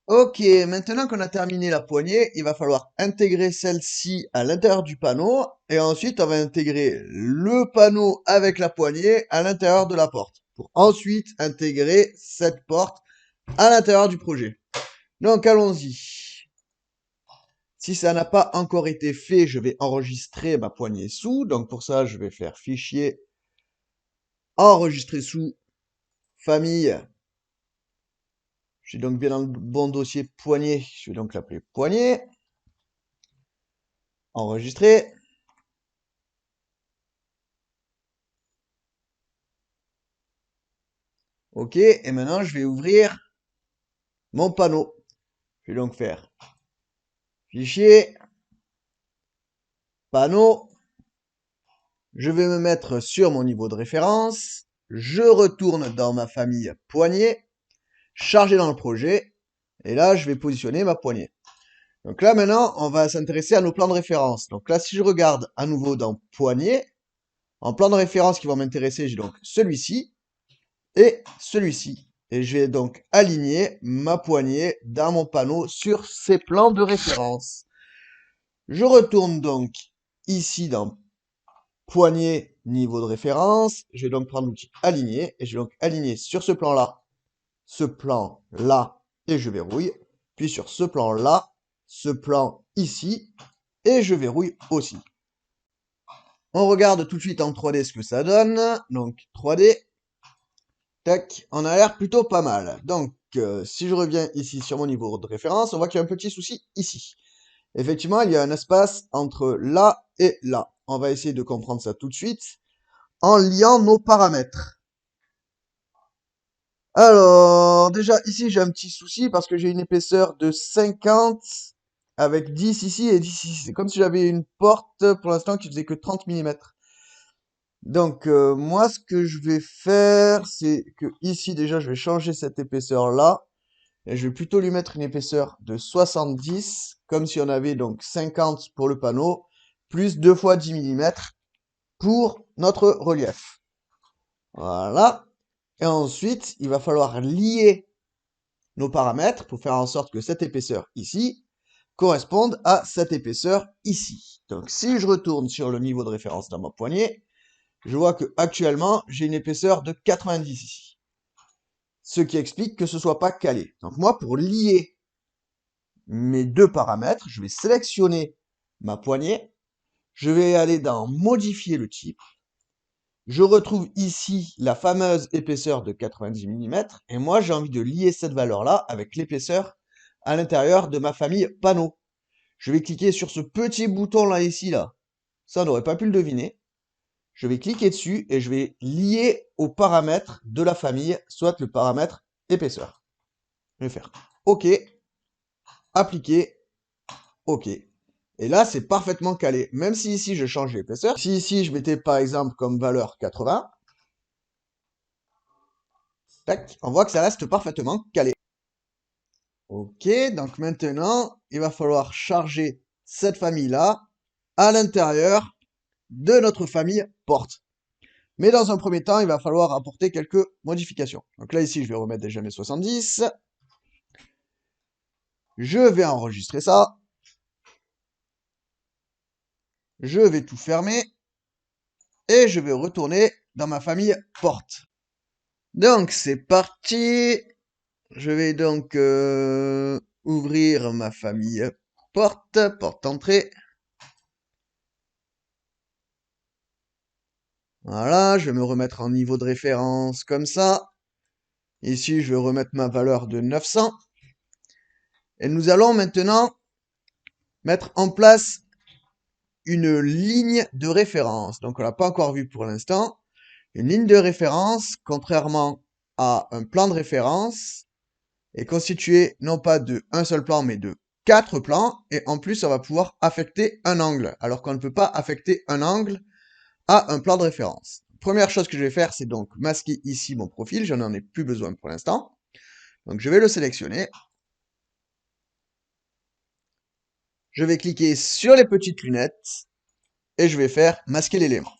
Ok, maintenant qu'on a terminé la poignée, il va falloir intégrer celle-ci à l'intérieur du panneau et ensuite on va intégrer le panneau avec la poignée à l'intérieur de la porte pour ensuite intégrer cette porte à l'intérieur du projet. Donc allons-y. Si ça n'a pas encore été fait, je vais enregistrer ma poignée sous. Donc pour ça, je vais faire fichier, enregistrer sous, famille. Je suis donc bien dans le bon dossier poignée. Je vais donc l'appeler poignée. Enregistrer. OK, et maintenant je vais ouvrir mon panneau. Je vais donc faire fichier, panneau. Je vais me mettre sur mon niveau de référence. Je retourne dans ma famille poignée, charger dans le projet. Et là, je vais positionner ma poignée. Donc là, maintenant, on va s'intéresser à nos plans de référence. Donc là, si je regarde à nouveau dans poignée, en plan de référence qui va m'intéresser, j'ai donc celui-ci et celui-ci. Et je vais donc aligner ma poignée dans mon panneau sur ces plans de référence. Je retourne donc ici dans poignée, niveau de référence. Je vais donc prendre l'outil aligner et je vais donc aligner sur ce plan-là et je verrouille. Puis sur ce plan-là, ce plan ici et je verrouille aussi. On regarde tout de suite en 3D ce que ça donne. Donc 3D, tac, on a l'air plutôt pas mal. Donc si je reviens ici sur mon niveau de référence, on voit qu'il y a un petit souci ici. Effectivement, il y a un espace entre là et là. On va essayer de comprendre ça tout de suite en liant nos paramètres. Alors, déjà, ici, j'ai un petit souci parce que j'ai une épaisseur de 50 avec 10 ici et 10 ici. C'est comme si j'avais une porte pour l'instant qui faisait que 30 mm. Donc, moi, ce que je vais faire, c'est que ici, déjà, je vais changer cette épaisseur-là. Et je vais plutôt lui mettre une épaisseur de 70, comme si on avait donc 50 pour le panneau, plus 2 fois 10 mm pour notre relief. Voilà. Et ensuite, il va falloir lier nos paramètres pour faire en sorte que cette épaisseur ici corresponde à cette épaisseur ici. Donc, si je retourne sur le niveau de référence dans ma poignée, je vois que actuellement j'ai une épaisseur de 90 ici. Ce qui explique que ce soit pas calé. Donc moi, pour lier mes deux paramètres, je vais sélectionner ma poignée, je vais aller dans modifier le type, je retrouve ici la fameuse épaisseur de 90 mm, et moi j'ai envie de lier cette valeur-là avec l'épaisseur à l'intérieur de ma famille panneau. Je vais cliquer sur ce petit bouton là ici là. Ça on n'aurait pas pu le deviner. Je vais cliquer dessus et je vais lier au paramètre de la famille, soit le paramètre épaisseur. Je vais faire OK, appliquer, OK. Et là, c'est parfaitement calé. Même si ici, je change l'épaisseur. Si ici, je mettais par exemple comme valeur 80, tac, on voit que ça reste parfaitement calé. OK, donc maintenant, il va falloir charger cette famille-là à l'intérieur de notre famille porte. Mais dans un premier temps, il va falloir apporter quelques modifications. Donc là, ici, je vais remettre déjà mes 70. Je vais enregistrer ça. Je vais tout fermer. Et je vais retourner dans ma famille porte. Donc, c'est parti. Je vais donc ouvrir ma famille porte, porte entrée. Voilà, je vais me remettre en niveau de référence comme ça. Ici, je vais remettre ma valeur de 900. Et nous allons maintenant mettre en place une ligne de référence. Donc, on l'a pas encore vu pour l'instant. Une ligne de référence, contrairement à un plan de référence, est constitué non pas de un seul plan, mais de 4 plans. Et en plus, on va pouvoir affecter un angle, alors qu'on ne peut pas affecter un angle à un plan de référence. Première chose que je vais faire, c'est donc masquer ici mon profil. Je n'en ai plus besoin pour l'instant. Donc, je vais le sélectionner. Je vais cliquer sur les petites lunettes et je vais faire masquer l'élément.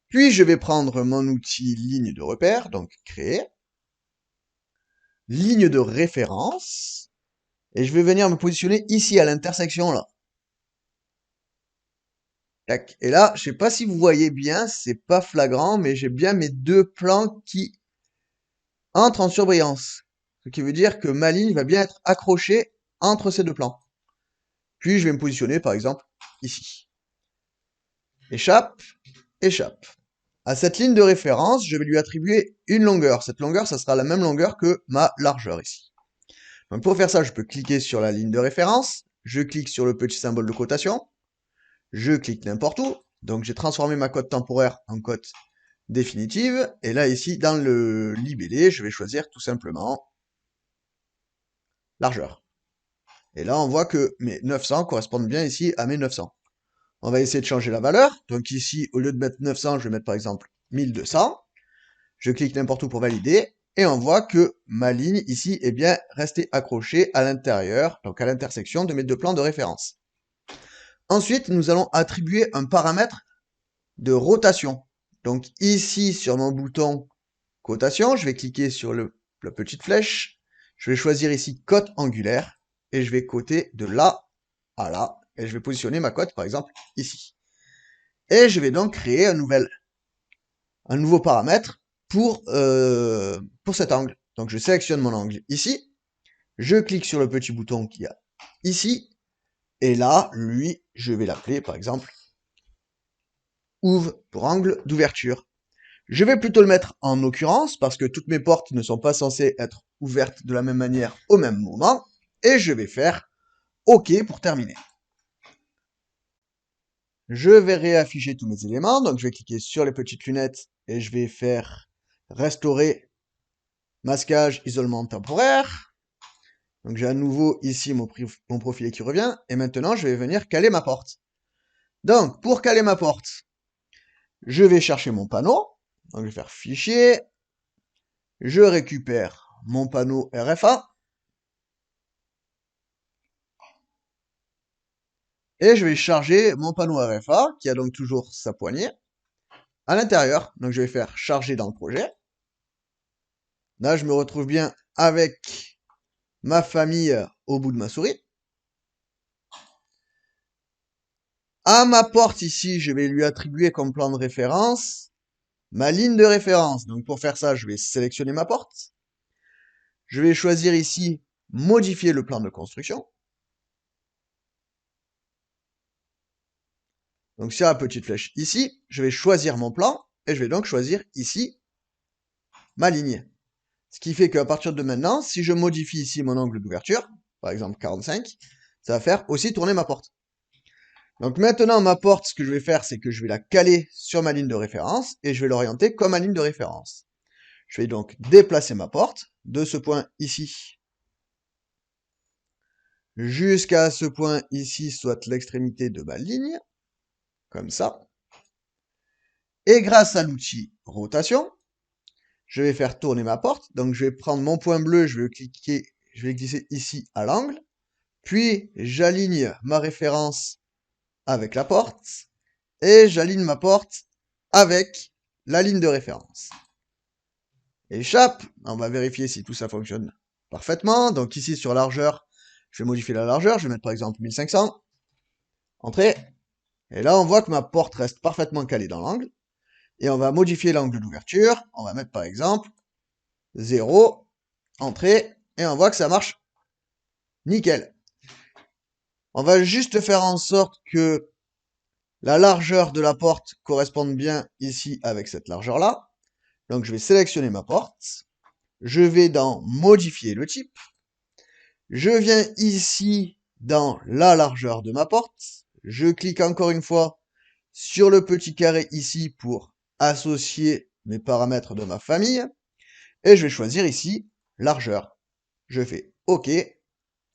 Puis, je vais prendre mon outil ligne de repère, donc créer. ligne de référence. Et je vais venir me positionner ici à l'intersection là. Tac. Et là, je sais pas si vous voyez bien, c'est pas flagrant, mais j'ai bien mes deux plans qui entrent en surbrillance. Ce qui veut dire que ma ligne va bien être accrochée entre ces deux plans. Puis je vais me positionner par exemple ici. Échappe, échappe. À cette ligne de référence, je vais lui attribuer une longueur. Cette longueur, ça sera la même longueur que ma largeur ici. Donc pour faire ça, je peux cliquer sur la ligne de référence, je clique sur le petit symbole de cotation, je clique n'importe où, donc j'ai transformé ma cote temporaire en cote définitive, et là ici, dans le libellé, je vais choisir tout simplement largeur. Et là, on voit que mes 900 correspondent bien ici à mes 900. On va essayer de changer la valeur, donc ici, au lieu de mettre 900, je vais mettre par exemple 1200. Je clique n'importe où pour valider, et on voit que ma ligne ici est bien restée accrochée à l'intérieur, donc à l'intersection de mes deux plans de référence. Ensuite, nous allons attribuer un paramètre de rotation. Donc ici, sur mon bouton cotation, je vais cliquer sur la petite flèche, je vais choisir ici cote angulaire, et je vais coter de là à là, et je vais positionner ma cote par exemple ici. Et je vais donc créer un nouveau paramètre pour cet angle. Donc je sélectionne mon angle ici, je clique sur le petit bouton qu'il y a ici, et là, lui, je vais l'appeler par exemple ouvre pour angle d'ouverture. Je vais plutôt le mettre en occurrence parce que toutes mes portes ne sont pas censées être ouvertes de la même manière au même moment, et je vais faire OK pour terminer. Je vais réafficher tous mes éléments, donc je vais cliquer sur les petites lunettes et je vais faire restaurer masquage, isolement temporaire. Donc j'ai à nouveau ici mon profilé qui revient. Et maintenant, je vais venir caler ma porte. Donc, pour caler ma porte, je vais chercher mon panneau. Donc je vais faire fichier. Je récupère mon panneau RFA. Et je vais charger mon panneau RFA, qui a donc toujours sa poignée, à l'intérieur. Donc je vais faire charger dans le projet. Là, je me retrouve bien avec ma famille au bout de ma souris. À ma porte ici, je vais lui attribuer comme plan de référence ma ligne de référence. Donc pour faire ça, je vais sélectionner ma porte. Je vais choisir ici modifier le plan de construction. Donc sur la petite flèche ici, je vais choisir mon plan et je vais donc choisir ici ma ligne. Ce qui fait qu'à partir de maintenant, si je modifie ici mon angle d'ouverture, par exemple 45, ça va faire aussi tourner ma porte. Donc maintenant, ma porte, ce que je vais faire, c'est que je vais la caler sur ma ligne de référence et je vais l'orienter comme ma ligne de référence. Je vais donc déplacer ma porte de ce point ici jusqu'à ce point ici, soit l'extrémité de ma ligne, comme ça. Et grâce à l'outil rotation, je vais faire tourner ma porte. Donc je vais prendre mon point bleu, je vais cliquer, je vais glisser ici à l'angle. Puis j'aligne ma référence avec la porte et j'aligne ma porte avec la ligne de référence. Échappe, on va vérifier si tout ça fonctionne parfaitement. Donc ici sur largeur, je vais modifier la largeur, je vais mettre par exemple 1500. Entrée. Et là on voit que ma porte reste parfaitement calée dans l'angle. Et on va modifier l'angle d'ouverture. On va mettre par exemple 0, entrée, et on voit que ça marche nickel. On va juste faire en sorte que la largeur de la porte corresponde bien ici avec cette largeur-là. Donc je vais sélectionner ma porte. Je vais dans modifier le type. Je viens ici dans la largeur de ma porte. Je clique encore une fois sur le petit carré ici pour associer mes paramètres de ma famille. Et je vais choisir ici largeur. Je fais OK,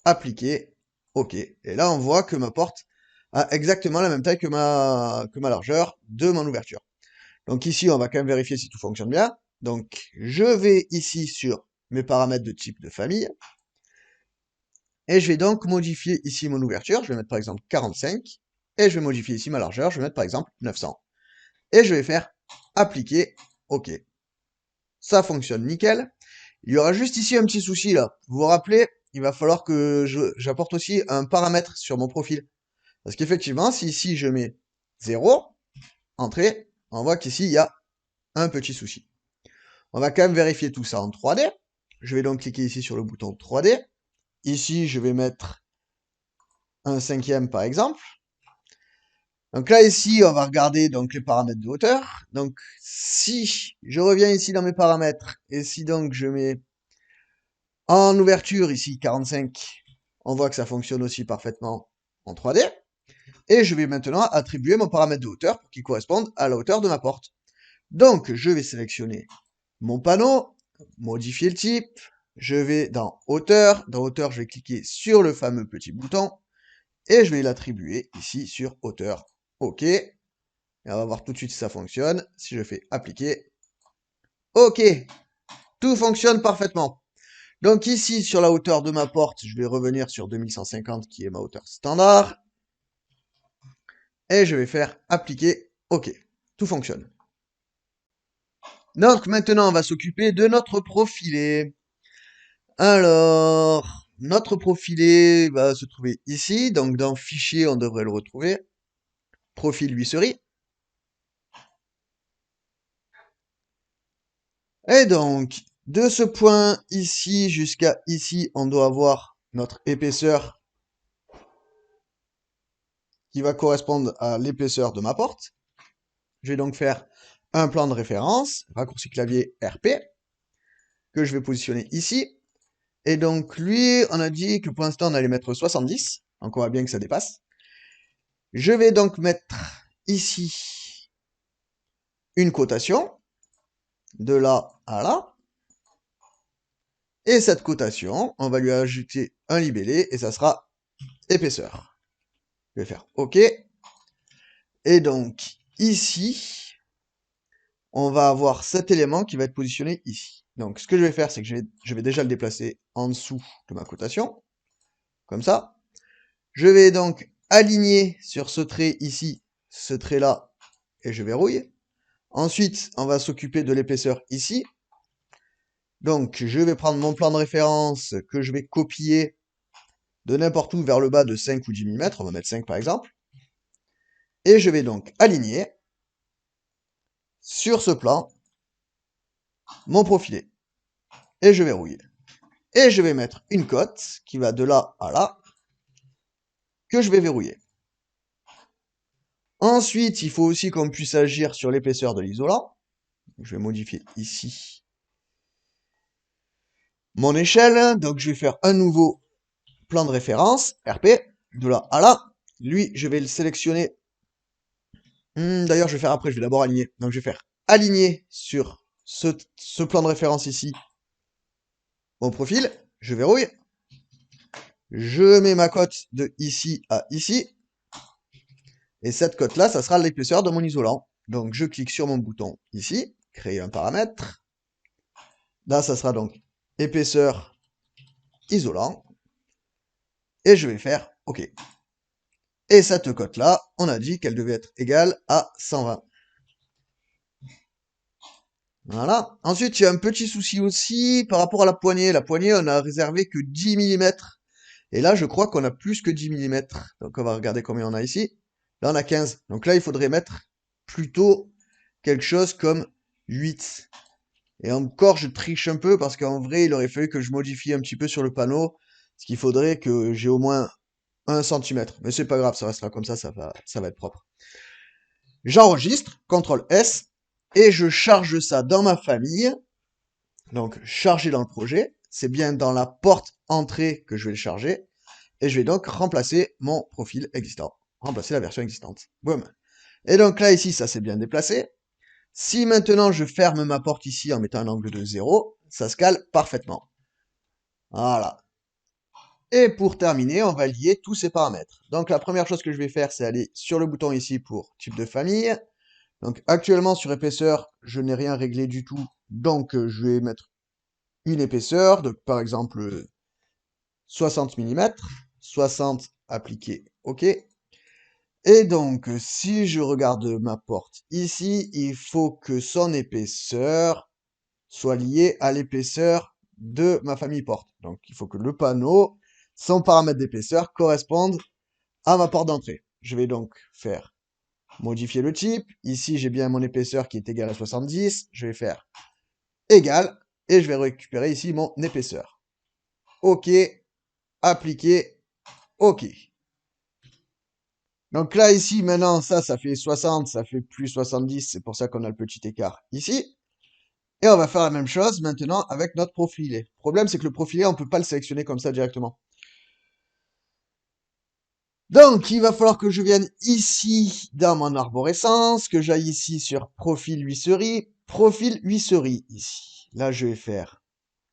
appliquer, OK. Et là, on voit que ma porte a exactement la même taille que ma largeur de mon ouverture. Donc ici, on va quand même vérifier si tout fonctionne bien. Donc, je vais ici sur mes paramètres de type de famille. Et je vais donc modifier ici mon ouverture. Je vais mettre par exemple 45. Et je vais modifier ici ma largeur. Je vais mettre par exemple 900. Et je vais faire appliquer, OK. Ça fonctionne nickel. Il y aura juste ici un petit souci là. Vous vous rappelez, il va falloir que j'apporte aussi un paramètre sur mon profil. Parce qu'effectivement, si ici je mets 0, entrée, on voit qu'ici il y a un petit souci. On va quand même vérifier tout ça en 3D. Je vais donc cliquer ici sur le bouton 3D. Ici, je vais mettre un cinquième par exemple. Donc là, ici, on va regarder donc les paramètres de hauteur. Donc, si je reviens ici dans mes paramètres, et si donc je mets en ouverture ici 45, on voit que ça fonctionne aussi parfaitement en 3D. Et je vais maintenant attribuer mon paramètre de hauteur pour qu'il corresponde à la hauteur de ma porte. Donc, je vais sélectionner mon panneau, modifier le type, je vais dans hauteur, je vais cliquer sur le fameux petit bouton, et je vais l'attribuer ici sur hauteur. OK. Et on va voir tout de suite si ça fonctionne. Si je fais appliquer. OK. Tout fonctionne parfaitement. Donc ici, sur la hauteur de ma porte, je vais revenir sur 2150 qui est ma hauteur standard. Et je vais faire appliquer. OK. Tout fonctionne. Donc maintenant, on va s'occuper de notre profilé. Alors, notre profilé va se trouver ici. Donc dans Fichier, on devrait le retrouver. Profil huisserie. Et donc, de ce point ici jusqu'à ici, on doit avoir notre épaisseur qui va correspondre à l'épaisseur de ma porte. Je vais donc faire un plan de référence, raccourci clavier RP, que je vais positionner ici. Et donc lui, on a dit que pour l'instant on allait mettre 70, donc on voit bien que ça dépasse. Je vais donc mettre ici une cotation, de là à là. Et cette cotation, on va lui ajouter un libellé et ça sera épaisseur. Je vais faire OK. Et donc ici, on va avoir cet élément qui va être positionné ici. Donc ce que je vais faire, c'est que je vais déjà le déplacer en dessous de ma cotation, comme ça. Je vais donc aligner sur ce trait ici, ce trait-là, et je verrouille. Ensuite, on va s'occuper de l'épaisseur ici. Donc je vais prendre mon plan de référence que je vais copier de n'importe où vers le bas de 5 ou 10 mm, on va mettre 5 par exemple. Et je vais donc aligner sur ce plan mon profilé. Et je verrouille. Et je vais mettre une cote qui va de là à là, que je vais verrouiller. Ensuite, il faut aussi qu'on puisse agir sur l'épaisseur de l'isolant. Je vais modifier ici mon échelle. Donc je vais faire un nouveau plan de référence, RP, de là à là. Lui, je vais le sélectionner. D'ailleurs, je vais faire après, je vais d'abord aligner. Donc je vais faire aligner sur ce plan de référence ici, mon profil. Je verrouille. Je mets ma cote de ici à ici. Et cette cote-là, ça sera l'épaisseur de mon isolant. Donc je clique sur mon bouton ici, créer un paramètre. Là, ça sera donc épaisseur isolant. Et je vais faire OK. Et cette cote-là, on a dit qu'elle devait être égale à 120. Voilà. Ensuite, il y a un petit souci aussi par rapport à la poignée. La poignée, on a réservé que 10 mm. Et là, je crois qu'on a plus que 10 mm. Donc, on va regarder combien on a ici. Là, on a 15. Donc là, il faudrait mettre plutôt quelque chose comme 8. Et encore, je triche un peu parce qu'en vrai, il aurait fallu que je modifie un petit peu sur le panneau. Ce qu'il faudrait que j'ai au moins 1 cm. Mais c'est pas grave, ça restera comme ça va être propre. J'enregistre, CTRL S, et je charge ça dans ma famille. Donc, charger dans le projet. C'est bien dans la porte entrée que je vais le charger. Et je vais donc remplacer mon profil existant. Remplacer la version existante. Boum. Et donc là, ici, ça s'est bien déplacé. Si maintenant je ferme ma porte ici en mettant un angle de 0, ça se cale parfaitement. Voilà. Et pour terminer, on va lier tous ces paramètres. Donc la première chose que je vais faire, c'est aller sur le bouton ici pour type de famille. Donc actuellement sur épaisseur, je n'ai rien réglé du tout. Donc je vais mettre une épaisseur, donc par exemple 60 mm. 60 appliqué, OK. Et donc, si je regarde ma porte ici, il faut que son épaisseur soit liée à l'épaisseur de ma famille porte. Donc, il faut que le panneau, son paramètre d'épaisseur, corresponde à ma porte d'entrée. Je vais donc faire modifier le type. Ici, j'ai bien mon épaisseur qui est égale à 70. Je vais faire égal et je vais récupérer ici mon épaisseur. OK, appliquer, OK. Donc là, ici, maintenant, ça fait 60, ça fait plus 70, c'est pour ça qu'on a le petit écart ici. Et on va faire la même chose maintenant avec notre profilé. Le problème, c'est que le profilé, on ne peut pas le sélectionner comme ça directement. Donc, il va falloir que je vienne ici dans mon arborescence, que j'aille ici sur profil huisserie ici. Là, je vais faire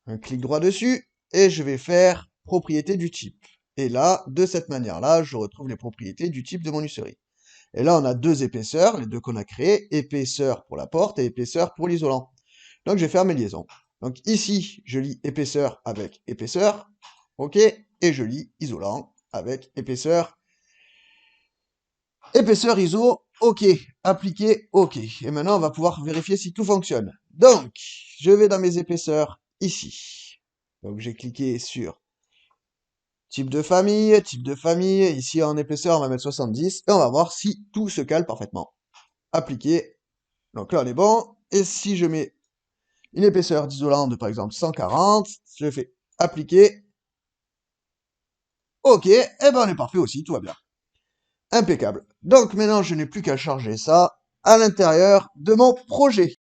un clic droit dessus et je vais faire propriété du type. Et là, de cette manière-là, je retrouve les propriétés du type de mon huisserie. Et là, on a deux épaisseurs, les deux qu'on a créées, épaisseur pour la porte et épaisseur pour l'isolant. Donc, je vais faire mes liaisons. Donc ici, je lis épaisseur avec épaisseur, ok, et je lis isolant avec épaisseur ISO, ok, appliqué, ok. Et maintenant, on va pouvoir vérifier si tout fonctionne. Donc, je vais dans mes épaisseurs ici. Donc, j'ai cliqué sur type de famille. Ici, en épaisseur, on va mettre 70. Et on va voir si tout se cale parfaitement. Appliqué. Donc là, on est bon. Et si je mets une épaisseur d'isolant de, par exemple, 140, je fais appliquer. Ok, et ben on est parfait aussi, tout va bien. Impeccable. Donc maintenant, je n'ai plus qu'à charger ça à l'intérieur de mon projet.